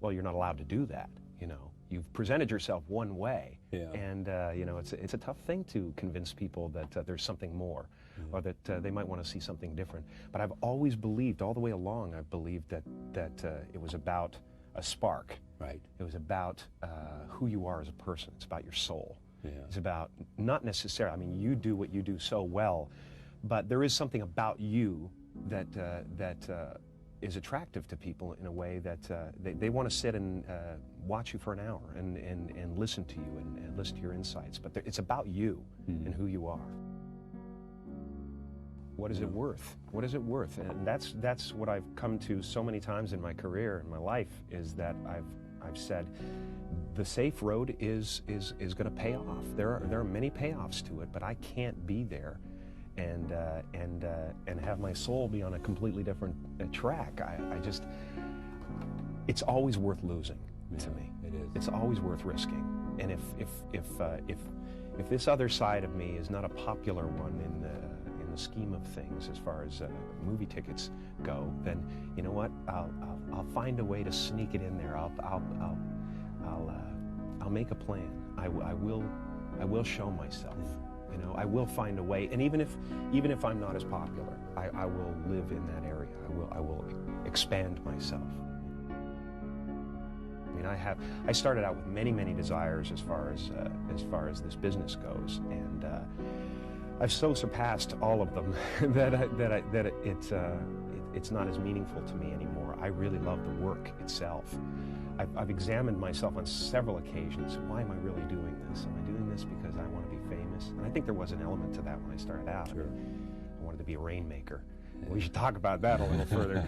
well, you're not allowed to do that, you know. You've presented yourself one way, and you know, it's a tough thing to convince people that there's something more, or that they might want to see something different. But I've always believed, all the way along, I've believed that it was about a spark. Right. It was about who you are as a person. It's about your soul. Yeah. It's about, not necessarily, I mean, you do what you do so well, but there is something about you that is attractive to people in a way that they want to sit and watch you for an hour and listen to you and listen to your insights. But it's about you and who you are. What is it worth? What is it worth? And that's what I've come to so many times in my career, in my life, is that I've said the safe road is going to pay off. There are many payoffs to it, but I can't be there and have my soul be on a completely different track. I just, it's always worth losing to me. It is. It's always worth risking. And if this other side of me is not a popular one in the scheme of things as far as movie tickets go, then you know what? I'll find a way to sneak it in there. I'll make a plan. I will show myself. You know, I will find a way, and even if I'm not as popular, I will live in that area. I will expand myself. I mean, I started out with many desires as far as this business goes, and I've so surpassed all of them that it's not as meaningful to me anymore. I really love the work itself. I've examined myself on several occasions. Why am I really doing this? Am I doing this because I want to be famous? And I think there was an element to that when I started out. Sure. I wanted to be a rainmaker. Yeah. We should talk about that a little further.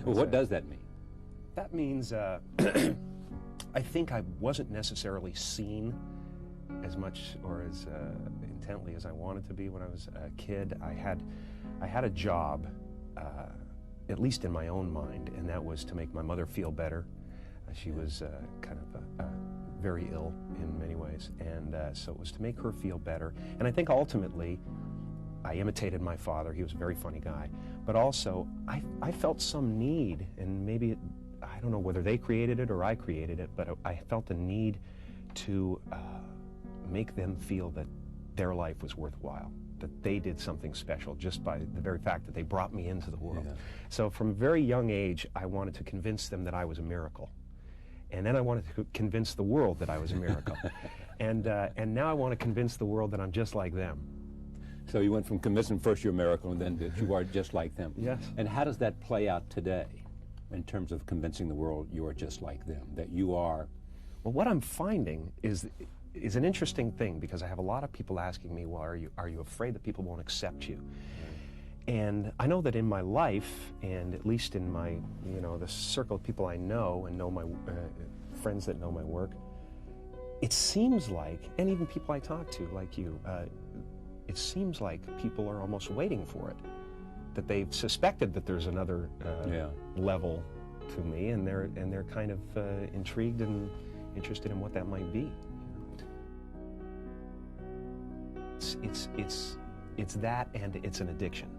Well, what does that mean? That means I think I wasn't necessarily seen as much or as intently as I wanted to be when I was a kid. I had a job, at least in my own mind, and that was to make my mother feel better. She was kind of very ill in many ways, and so it was to make her feel better. And I think ultimately, I imitated my father. He was a very funny guy, but also I felt some need, and maybe I don't know whether they created it or I created it, but I felt a need to make them feel that their life was worthwhile, that they did something special just by the very fact that they brought me into the world. Yeah. So from a very young age, I wanted to convince them that I was a miracle. And then I wanted to convince the world that I was a miracle. and now I want to convince the world that I'm just like them. So you went from convincing first you're a miracle and then that you are just like them. Yes. And how does that play out today in terms of convincing the world you are just like them, that you are? Well, what I'm finding is an interesting thing, because I have a lot of people asking me, well, are you afraid that people won't accept you? And I know that in my life, and at least in my, you know, the circle of people I know and know my friends that know my work, it seems like, and even people I talk to, like you, it seems like people are almost waiting for it, that they've suspected that there's another level to me, and they're kind of intrigued and interested in what that might be. It's that, and it's an addiction.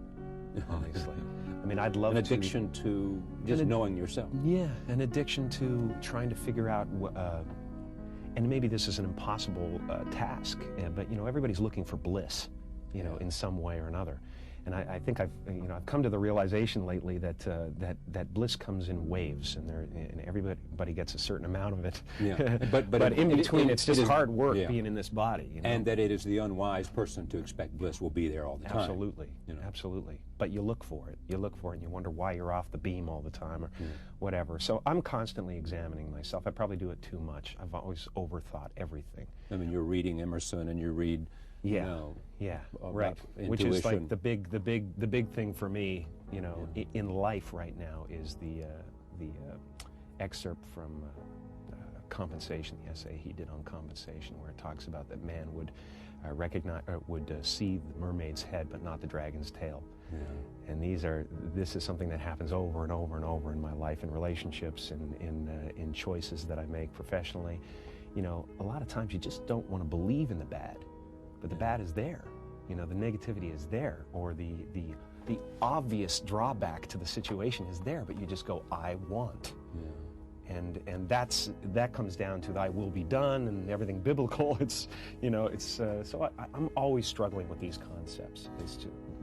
Honestly, I mean, I'd love an addiction to just knowing yourself. Yeah, an addiction to trying to figure out, and maybe this is an impossible task, but you know, everybody's looking for bliss, you know, in some way or another. And I think I've come to the realization lately that that bliss comes in waves, and everybody gets a certain amount of it. Yeah. But in between, it's just hard work being in this body. You know? And that it is the unwise person to expect bliss will be there all the time. Absolutely, you know? Absolutely. But you look for it. You look for it, and you wonder why you're off the beam all the time, or whatever. So I'm constantly examining myself. I probably do it too much. I've always overthought everything. I mean, you're reading Emerson, and you read. Yeah, you know, right. Which is like the big thing for me, you know, in life right now is the excerpt from Compensation, the essay he did on compensation, where it talks about that man would see the mermaid's head but not the dragon's tail. Yeah. And this is something that happens over and over and over in my life, in relationships, in choices that I make professionally. You know, a lot of times you just don't want to believe in the bad. But the bad is there, you know, the negativity is there, or the obvious drawback to the situation is there, but you just go, I want. And that comes down to thy will be done and everything biblical. It's, you know, it's, so I'm always struggling with these concepts.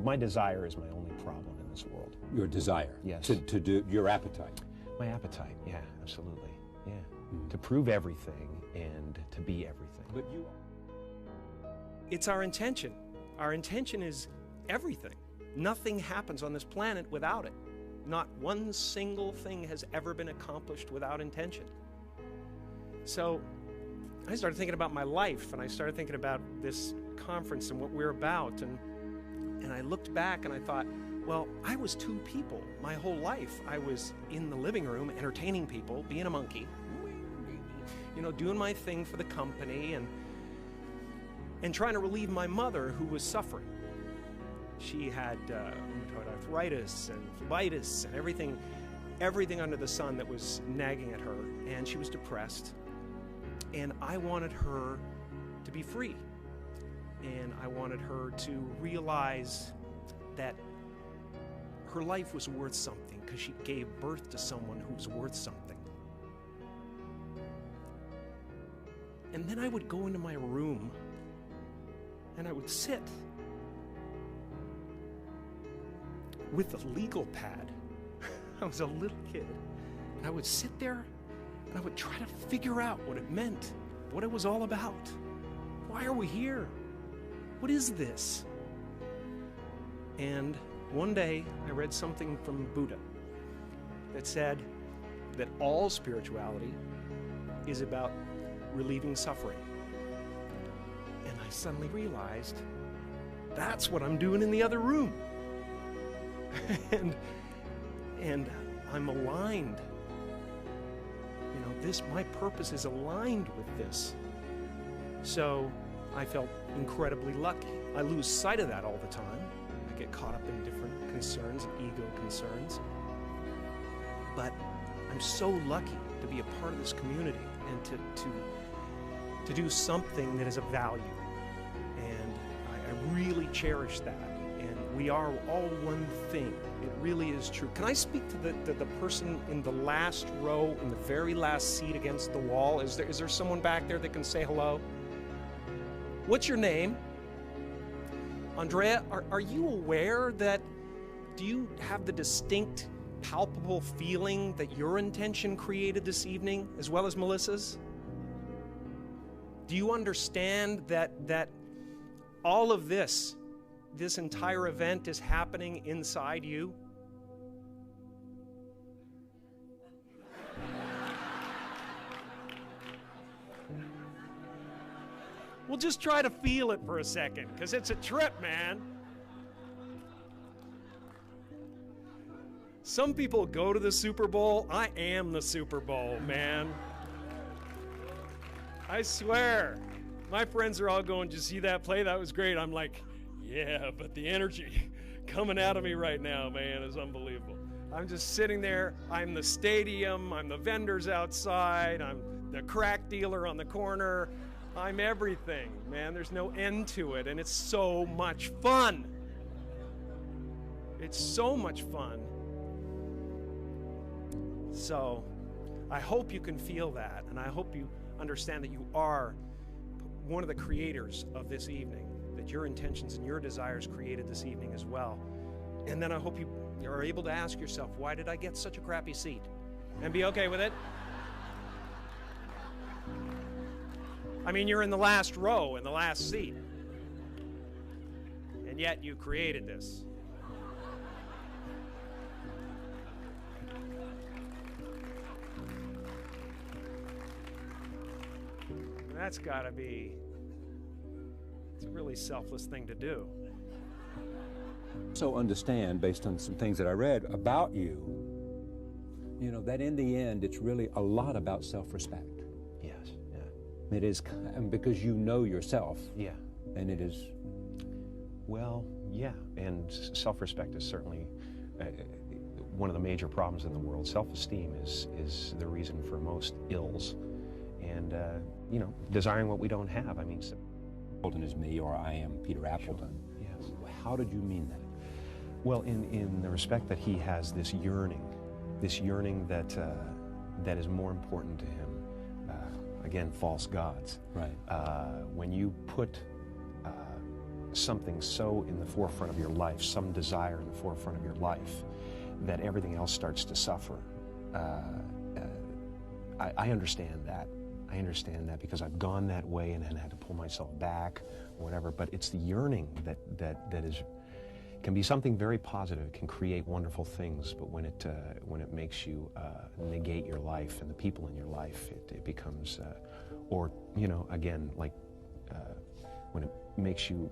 My desire is my only problem in this world. Your desire? Yes. To do, your appetite? My appetite, yeah, absolutely, yeah. To prove everything and to be everything. But you... It's our intention. Our intention is everything. Nothing happens on this planet without it. Not one single thing has ever been accomplished without intention. So I started thinking about my life, and I started thinking about this conference and what we're about, and I looked back and I thought, well, I was two people my whole life. I was in the living room entertaining people, being a monkey, you know, doing my thing for the company and trying to relieve my mother, who was suffering. She had rheumatoid arthritis and phlebitis and everything under the sun that was nagging at her, and she was depressed. And I wanted her to be free, and I wanted her to realize that her life was worth something because she gave birth to someone who was worth something. And then I would go into my room and I would sit with a legal pad. I was a little kid, and I would sit there and I would try to figure out what it meant, what it was all about. Why are we here? What is this? And one day I read something from Buddha that said that all spirituality is about relieving suffering. And I suddenly realized that's what I'm doing in the other room. and I'm aligned. You know, my purpose is aligned with this. So I felt incredibly lucky. I lose sight of that all the time. I get caught up in different concerns and ego concerns. But I'm so lucky to be a part of this community and to do something that is of value. And I really cherish that. And we are all one thing. It really is true. Can I speak to the person in the last row, in the very last seat against the wall? Is there someone back there that can say hello? What's your name? Andrea, are you aware that, do you have the distinct, palpable feeling that your intention created this evening, as well as Melissa's? Do you understand that all of this entire event is happening inside you? We'll just try to feel it for a second, because it's a trip, man. Some people go to the Super Bowl. I am the Super Bowl, man. I swear. My friends are all going, did you see that play? That was great. I'm like, yeah, but the energy coming out of me right now, man, is unbelievable. I'm just sitting there. I'm the stadium. I'm the vendors outside. I'm the crack dealer on the corner. I'm everything, man. There's no end to it, and it's so much fun. It's so much fun. So I hope you can feel that, and I hope you understand that you are one of the creators of this evening, that your intentions and your desires created this evening as well. And then I hope you are able to ask yourself, why did I get such a crappy seat? And be okay with it. I mean, you're in the last row, in the last seat. And yet you created this. That's gotta be, it's a really selfless thing to do. So understand, based on some things that I read about you, you know, that in the end, it's really a lot about self-respect. Yes, yeah. It is, because you know yourself. Yeah. And it is... Well, yeah, and self-respect is certainly one of the major problems in the world. Self-esteem is the reason for most ills. And, you know, desiring what we don't have. I mean... Appleton is me, or I am Peter Appleton. Sure. Yes. How did you mean that? Well, in the respect that he has this yearning that that is more important to him. Again, false gods. Right. When you put something so in the forefront of your life, some desire in the forefront of your life, that everything else starts to suffer. I understand that. I understand that because I've gone that way and had to pull myself back or whatever, but it's the yearning that is, can be something very positive. It can create wonderful things, but when it makes you negate your life and the people in your life, it becomes, or, you know, again, like when it makes you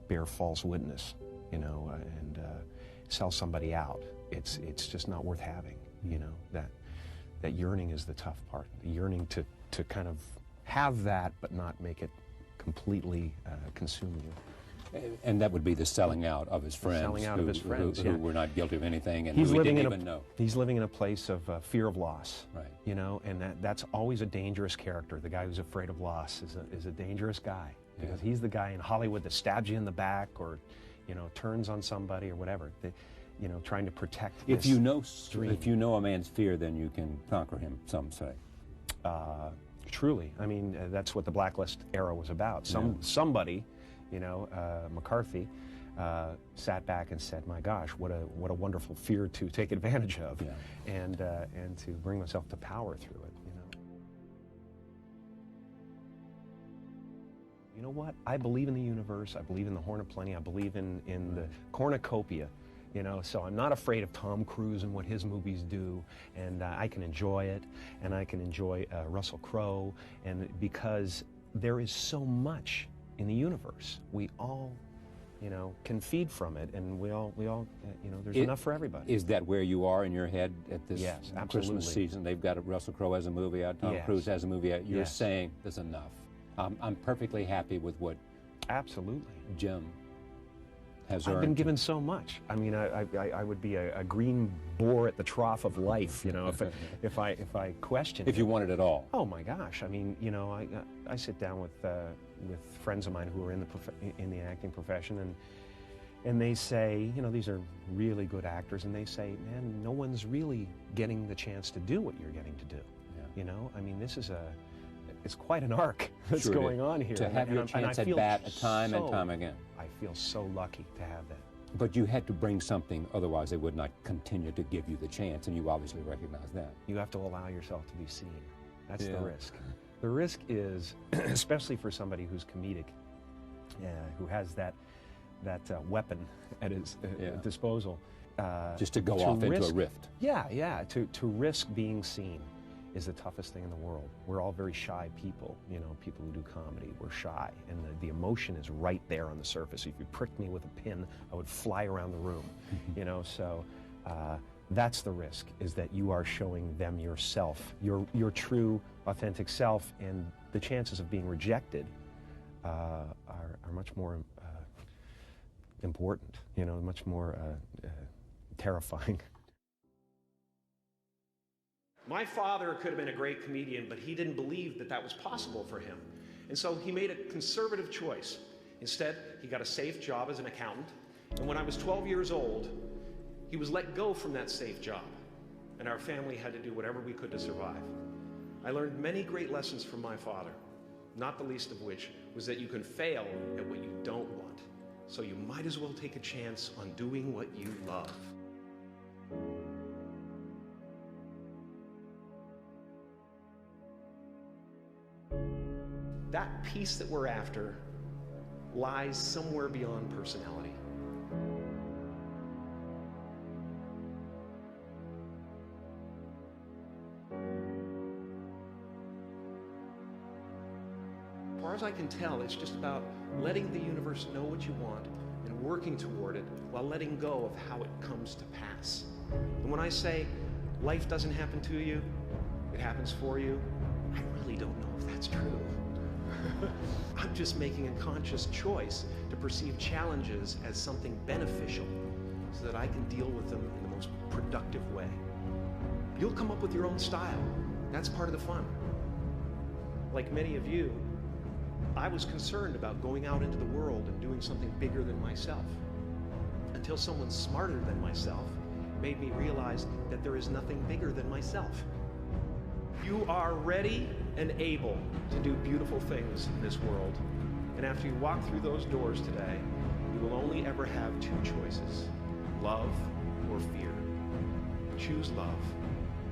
bear false witness, you know, and sell somebody out, it's just not worth having, you know. That yearning is the tough part. The yearning to kind of have that, but not make it completely consume you. And that would be the selling out of his friends. Selling out of his friends, who were not guilty of anything, and he's who he living didn't in even know. He's living in a place of fear of loss. Right. You know, and that's always a dangerous character. The guy who's afraid of loss is a dangerous guy, because he's the guy in Hollywood that stabs you in the back, or, you know, turns on somebody or whatever. You know, trying to protect If this you know, dream. if you know a man's fear, then you can conquer him. Some say. Truly, I mean, that's what the Blacklist era was about. Somebody, you know, McCarthy, sat back and said, "My gosh, what a wonderful fear to take advantage of, and to bring myself to power through it." You know. You know what? I believe in the universe. I believe in the Horn of Plenty. I believe in the cornucopia. You know, so I'm not afraid of Tom Cruise and what his movies do, and I can enjoy it, and I can enjoy Russell Crowe, and because there is so much in the universe, we all, you know, can feed from it, and we all, you know, there's enough for everybody. Is that where you are in your head at this absolutely. Christmas season? They've got Russell Crowe as a movie out, Tom Cruise has a movie out. You're saying there's enough. I'm perfectly happy with what Jim has earned. I've been given so much. I mean, I would be a green boar at the trough of life, you know, if I question. If you wanted it all. Oh my gosh! I mean, you know, I sit down with friends of mine who are in the acting profession, and they say, you know, these are really good actors, and they say, man, no one's really getting the chance to do what you're getting to do. Yeah. You know, I mean, it's quite an arc that's going on here. To have your chance at bat time and time again. I feel so lucky to have that. But you had to bring something, otherwise they would not continue to give you the chance, and you obviously recognize that. You have to allow yourself to be seen. That's the risk. The risk is, especially for somebody who's comedic, who has that weapon at his disposal. Just to go off into a rift. Yeah, to risk being seen is the toughest thing in the world. We're all very shy people, you know, people who do comedy, we're shy, and the emotion is right there on the surface. If you pricked me with a pin, I would fly around the room, you know, so that's the risk, is that you are showing them yourself, your true, authentic self, and the chances of being rejected are much more important, you know, much more terrifying. My father could have been a great comedian, but he didn't believe that was possible for him. And so he made a conservative choice. Instead, he got a safe job as an accountant. And when I was 12 years old, he was let go from that safe job. And our family had to do whatever we could to survive. I learned many great lessons from my father, not the least of which was that you can fail at what you don't want. So you might as well take a chance on doing what you love. That peace that we're after lies somewhere beyond personality. As far as I can tell, it's just about letting the universe know what you want and working toward it while letting go of how it comes to pass. And when I say life doesn't happen to you, it happens for you, I really don't know if that's true. I'm just making a conscious choice to perceive challenges as something beneficial so that I can deal with them in the most productive way. You'll come up with your own style. That's part of the fun. Like many of you, I was concerned about going out into the world and doing something bigger than myself, until someone smarter than myself made me realize that there is nothing bigger than myself. You are ready and able to do beautiful things in this world. And after you walk through those doors today, you will only ever have two choices: love or fear. Choose love,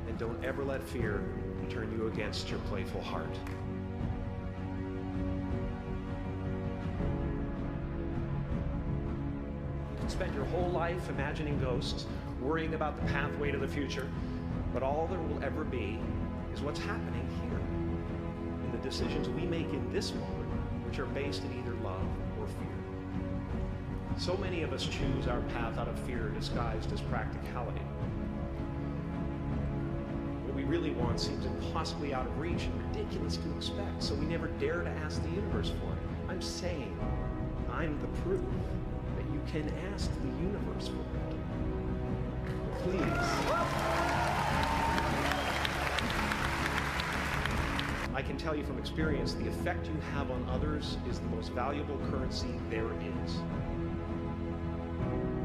and don't ever let fear turn you against your playful heart. You can spend your whole life imagining ghosts, worrying about the pathway to the future, but all there will ever be is what's happening here, in the decisions we make in this moment, which are based in either love or fear. So many of us choose our path out of fear disguised as practicality. What we really want seems impossibly out of reach and ridiculous to expect, so we never dare to ask the universe for it. I'm saying I'm the proof that you can ask the universe for it. Please. I can tell you from experience, the effect you have on others is the most valuable currency there is.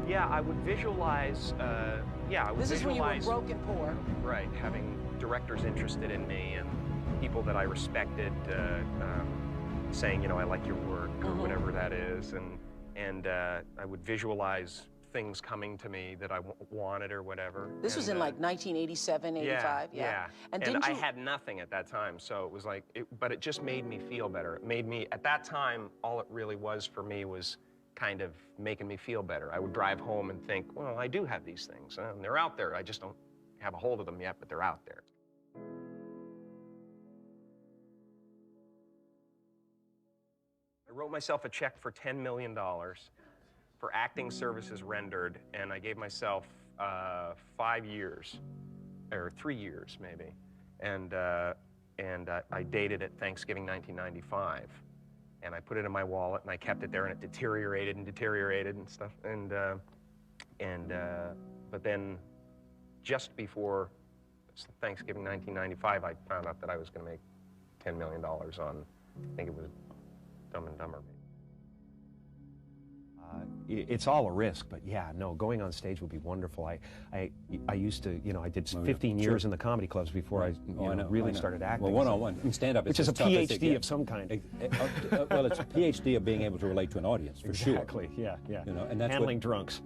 Yeah, I would visualize, This is when you were broke and poor. Right, having directors interested in me and people that I respected saying, you know, I like your work, or whatever that is. And I would visualize things coming to me that I wanted or whatever. This was in like 1987, 85? Yeah. And I had nothing at that time, so it was like, but it just made me feel better. It made me, at that time, all it really was for me was kind of making me feel better. I would drive home and think, well, I do have these things, and they're out there. I just don't have a hold of them yet, but they're out there. I wrote myself a check for $10 million. For acting services rendered, and I gave myself 5 years, or 3 years maybe, and I dated it Thanksgiving 1995, and I put it in my wallet and I kept it there, and it deteriorated and stuff, but then just before Thanksgiving 1995, I found out that I was going to make $10 million on, I think it was Dumb and Dumber. It's all a risk, but yeah, no, going on stage would be wonderful. I used to, you know, I did 15 years in the comedy clubs before I really started acting. Well, one-on-one, and stand-up, which is a PhD of some kind. Well, it's a PhD of being able to relate to an audience, for sure. Exactly, yeah. You know, and that's handling drunks.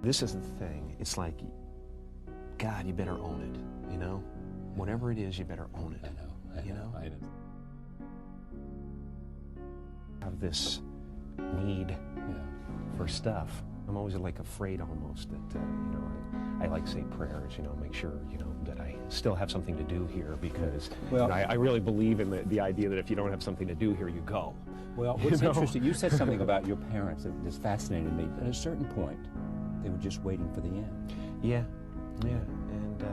This is the thing. It's like, God, you better own it, you know? Whatever it is, you better own it. I know. Have this need for stuff. I'm always like afraid almost that, you know, I like say prayers, you know, make sure, you know, that I still have something to do here, because well, you know, I really believe in the idea that if you don't have something to do here, you go. Well, what's interesting, you said something about your parents that just fascinated me. At a certain point, they were just waiting for the end. Yeah, and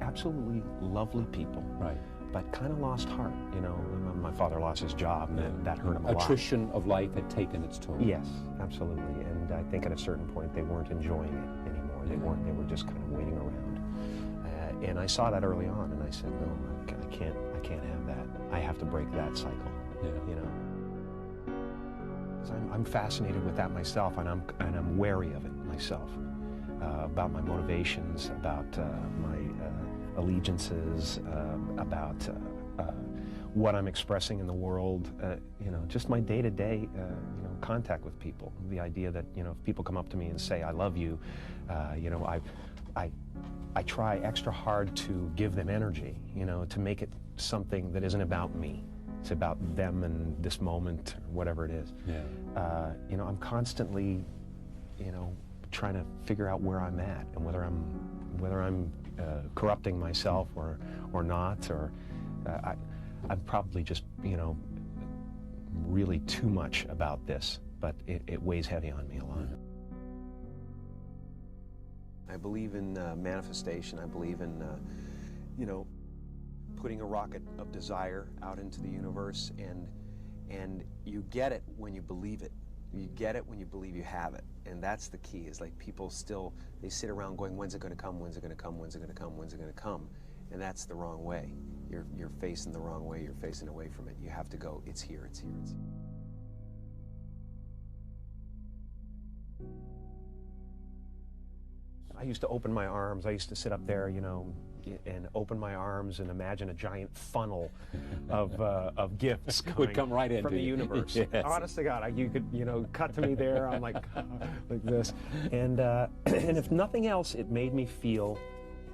absolutely lovely people. Right. But kind of lost heart, you know. My father lost his job, and that hurt him a lot. Attrition of life had taken its toll. Yes, absolutely. And I think at a certain point they weren't enjoying it anymore. They weren't. They were just kind of waiting around. And I saw that early on, and I said, no, I can't have that. I have to break that cycle. Yeah. You know. 'Cause I'm fascinated with that myself, and I'm wary of it myself, about my motivations, about my allegiances, about what I'm expressing in the world, you know, just my day-to-day, you know, contact with people. The idea that, you know, if people come up to me and say, I love you, you know, I try extra hard to give them energy, you know, to make it something that isn't about me. It's about them and this moment, or whatever it is. Yeah. You know, I'm constantly, you know, trying to figure out where I'm at and whether I'm corrupting myself or not, or I'm probably just, you know, really too much about this, but it weighs heavy on me a lot. I believe in manifestation. I believe in, you know, putting a rocket of desire out into the universe, and you get it when you believe it. You get it when you believe you have it, and that's the key. Is like people still, they sit around going, when's it going to come, when's it going to come, when's it going to come, when's it going to come, and that's the wrong way. You're facing the wrong way, you're facing away from it. You have to go, it's here, it's here, it's here. I used to open my arms. I used to sit up there, you know, and open my arms and imagine a giant funnel of gifts coming would come right into from the universe. Yes. Honest to God, you could, you know, cut to me there. I'm like this, and if nothing else, it made me feel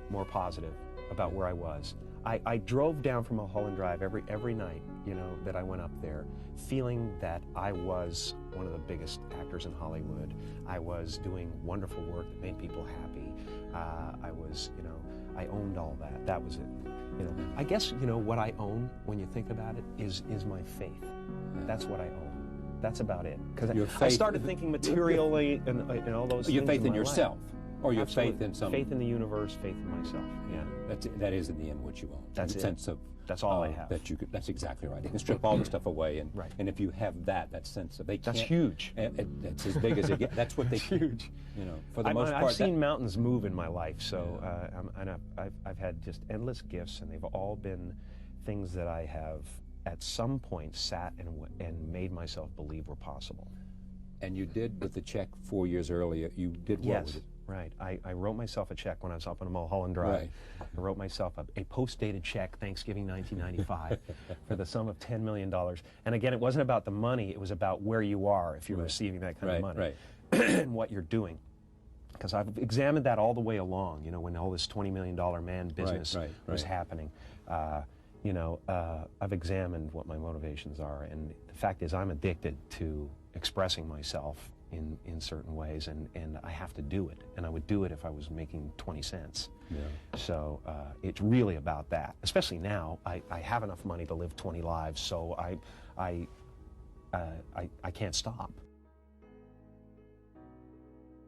more positive about where I was. I drove down from Mulholland Drive every night, you know, that I went up there, feeling that I was one of the biggest actors in Hollywood. I was doing wonderful work that made people happy. I was, you know, I owned all that. That was it. You know, I guess, you know, what I own, when you think about it, is my faith. That's what I own. That's about it. Because I started thinking materially and all those things. Your faith in my yourself. life. Or your Absolutely. faith in something. Faith in the universe, faith in myself. Yeah. That is in the end what you own. That's it. Sense of that's all I have. That's exactly right. You can strip all the stuff away, and right. And if you have that sense of that's huge. That's as big as it gets. That's what they huge. You know, for the most part. I've seen mountains move in my life, so and I've had just endless gifts, and they've all been things that I have at some point sat and made myself believe were possible. And you did with the check 4 years earlier. You did what with it? Right. I wrote myself a check when I was up on Mulholland Drive. Right. I wrote myself a post-dated check, Thanksgiving 1995, for the sum of $10 million. And again, it wasn't about the money, it was about where you are if you're receiving that kind of money and what you're doing. Because I've examined that all the way along, you know, when all this $20 million man business was happening. You know, I've examined what my motivations are, and the fact is I'm addicted to expressing myself in certain ways, and I have to do it, and I would do it if I was making 20 cents. Yeah. So it's really about that, especially now. I have enough money to live 20 lives, so I can't stop.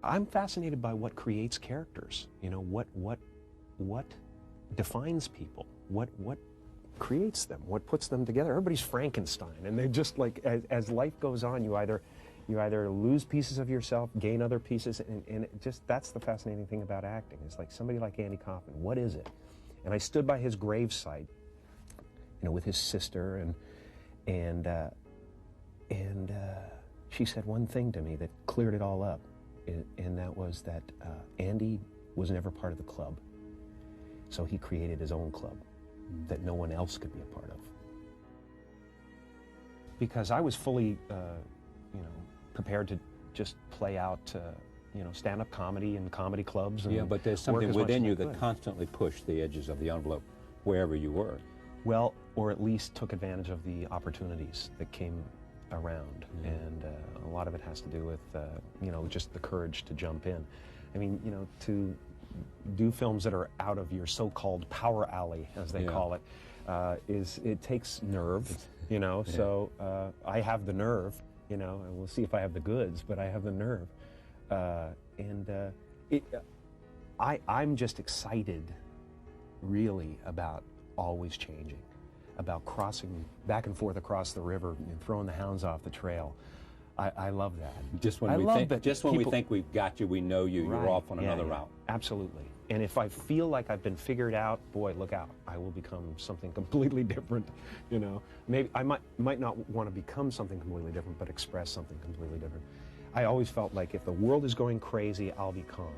I'm fascinated by what creates characters, you know, what defines people, what creates them, what puts them together. Everybody's Frankenstein, and they just like, as life goes on, you either lose pieces of yourself, gain other pieces, and it just, that's the fascinating thing about acting. It's like somebody like Andy Kaufman, what is it? And I stood by his gravesite, you know, with his sister, and she said one thing to me that cleared it all up, and that was that Andy was never part of the club, so he created his own club that no one else could be a part of. Because I was fully, you know, prepared to just play out, you know, stand-up comedy in comedy clubs. And but there's something within you that constantly pushed the edges of the envelope wherever you were. Well, or at least took advantage of the opportunities that came around. And a lot of it has to do with, you know, just the courage to jump in. I mean, you know, to do films that are out of your so-called power alley, as they call it, it takes nerve, you know. So I have the nerve. You know, and we'll see if I have the goods, but I have the nerve. I'm just excited, really, about always changing, about crossing back and forth across the river and throwing the hounds off the trail. I love that. Just when we think we've got you, we know you, you're off on another route. Absolutely. And if I feel like I've been figured out, boy, look out. I will become something completely different, you know. Maybe I might not want to become something completely different, but express something completely different. I always felt like if the world is going crazy, I'll be calm.